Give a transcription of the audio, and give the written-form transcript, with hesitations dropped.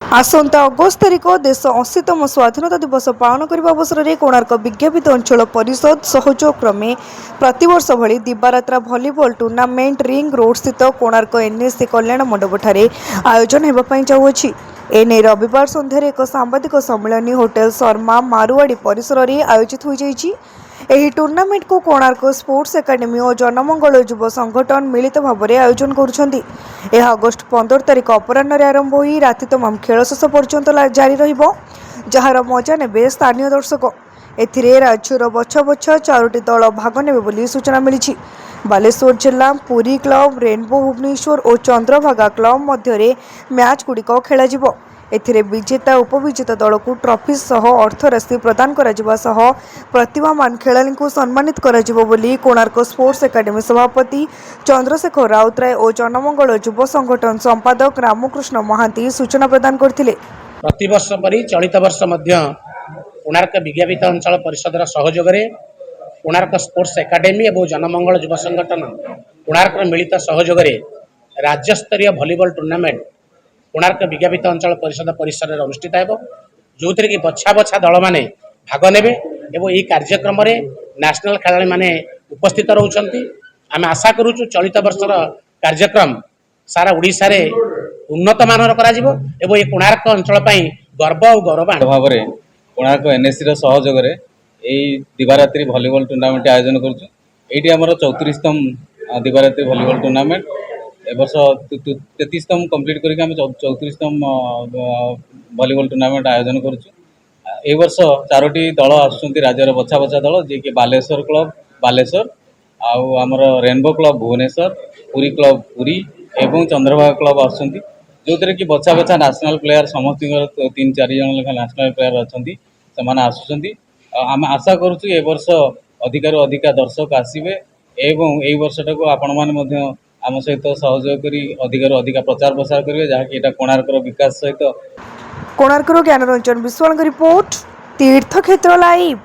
आसंता अगस्त तारिख देश 80तम स्वाधीनता दिवस पालन करने अवसर में कोणार्क विज्ञापित अंचल परिषद सहयोग क्रमे प्रतिवर्ष भली दिवारात्रा भलीबॉल टूर्नामेंट रिंग रोड स्थित कोणार्क एनएससी कल्याण मंडपठारे आयोजन होगापी जाऊँगी। एने रविवार संध्यार एक सांबादिक सम्मेलन होटेल शर्मा मारुआड़ी परिसर में आयोजित हो जाइछि। ଏହି ଟୁର୍ଣ୍ଣାମେଣ୍ଟକୁ କୋଣାର୍କ ସ୍ପୋର୍ଟସ୍ ଏକାଡେମୀ ଓ ଜନମଙ୍ଗଳ ଯୁବ ସଂଗଠନ ମିଳିତ ଭାବରେ ଆୟୋଜନ କରୁଛନ୍ତି। ଏହା ଅଗଷ୍ଟ 15 ତାରିଖ ଅପରାହ୍ନରେ ଆରମ୍ଭ ହୋଇ ରାତି ତମାମ ଖେଳ ଶେଷ ପର୍ଯ୍ୟନ୍ତ ଜାରି ରହିବ, ଯାହାର ମଜା ନେବେ ସ୍ଥାନୀୟ ଦର୍ଶକ। ଏଥିରେ ରାଜ୍ୟର ବଛା ବଛା 4ଟି ଦଳ ଭାଗ ନେବେ ବୋଲି ସୂଚନା ମିଳିଛି। ବାଲେଶ୍ୱର ଜିଲ୍ଲା, ପୁରୀ କ୍ଲବ, ରେନବୋ ଭୁବନେଶ୍ୱର ଓ ଚନ୍ଦ୍ରଭାଗା କ୍ଲବ ମଧ୍ୟରେ ମ୍ୟାଚ୍ଗୁଡ଼ିକ ଖେଳାଯିବ। ଏଥିରେ ବିଜେତା ଉପବିଜେତା ଦଳକୁ ଟ୍ରଫି ସହ ଅର୍ଥରାଶି ପ୍ରଦାନ କରାଯିବା ସହ ପ୍ରତିଭାମାନ ଖେଳାଳିଙ୍କୁ ସମ୍ମାନିତ କରାଯିବ ବୋଲି କୋଣାର୍କ ସ୍ପୋର୍ଟସ୍ ଏକାଡେମୀ ସଭାପତି ଚନ୍ଦ୍ରଶେଖର ରାଉତରାୟ ଓ ଜନମଙ୍ଗଳ ଯୁବ ସଂଗଠନ ସମ୍ପାଦକ ରାମକୃଷ୍ଣ ମହାନ୍ତି ସୂଚନା ପ୍ରଦାନ କରିଥିଲେ। प्रतिवर्ष परी चलित वर्ष मध्य कोणार्क विज्ञापित अंचल परिषदर सहयोगरे कोणार्क स्पोर्ट्स एकाडेमी और जनमंगल युव संगठन कोणार्क मिलित सहयोगरे राज्यस्तरीय भलीबॉल टूर्नामेंट कोणार्क विज्ञापित अंचल परिषद परिसर में अनुष्ठित हो, जो थी कि बछा बछा दल मैंने भाग ने यह कार्यक्रम नेशनल खेला माने उपस्थित रोचंती। आम आशा करुचु चलित वर्षर कार्यक्रम सारा ओडिशा रे उन्नत मानर करा जिवो एवं ये कोणार्क अंचल पई गर्व और गौरवान्वित भाव में कोणार्क एनएससी सहयोग में यही दिवारात्रि भलीबॉल टूर्नामेंट आयोजन करुचु। ये आमर 34तम दिवारात्रि भलीबॉल टूर्नामेंट ए वर्ष 33तम कंप्लीट करके 34तम भलीबॉल टूर्नामेंट आयोजन करुचु। ए वर्ष 4टी दल आसुचंती राज्यर बछा बछा दल जे कि बालेश्वर क्लब बालेश्वर आउ आमर rainbow club Bhubaneswar, Puri club Puri एवं चंद्रभागा क्लब आसुचंती, जो थी कि बछा बछा नेशनल प्लेयर समस्त 3-4 जन लेखा नेशनल प्लेयर अच्छा से आसुचंती। आम आशा करुचु ए वर्ष अधिकार अधिका दर्शक आसवे एवं यही वर्षटा को आपण मैंने आम सहित सहयोग करी अधिकार अधिका प्रचार प्रसार करेंगे, जहाँकि कोणार्कर विकास सहित कोणार्क ज्ञानरंजन विश्वाल रिपोर्ट तीर्थक्षेत्र लाइव।